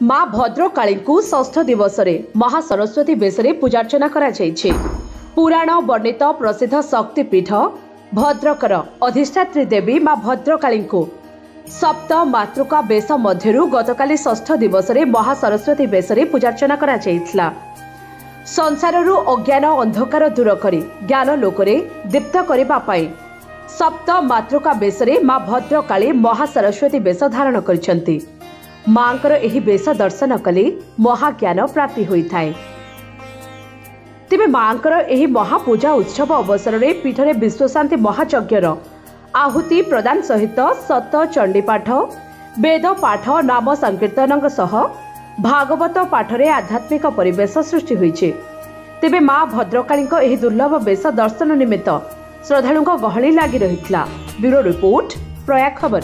माँ भद्रकाली को षष्ठ दिवस महासरस्वती बेश पूजार्चना कराଯାଇଛି। पुराण वर्णित प्रसिद्ध शक्तिपीठ भद्रकर अधिष्ठात्री देवी माँ भद्रकाली को सप्त मातृका बेश मध्यरु गतकाली षष्ठ दिवस महासरस्वती बेश पूजार्चना कराଯାଇଥିଲା। संसाररू अज्ञान अंधकार दूर करी ज्ञान लोकरे दीप्त करबा पाई सप्त मातृका बेश माँ भद्रकाली महासरस्वती बेश धारण करिसंती। मांकर एही बेश दर्शन कले महाज्ञान प्राप्ति होइथाय। तेबे मांकर एही महापूजा उत्सव अवसर में पीठरे विश्वशांति महायज्ञर आहुति प्रदान सहित सत चंडीपाठ वेद पाठ नाम संकीर्तन सह भागवत पाठरे आध्यात्मिक परिवेश सृष्टि होइछे। तेबे माँ भद्रकाली एही दुर्लभ बेश दर्शन निमित्त श्रद्धालुंक गहली लागी रहितला। ब्यूरो रिपोर्ट प्रयाग खबर।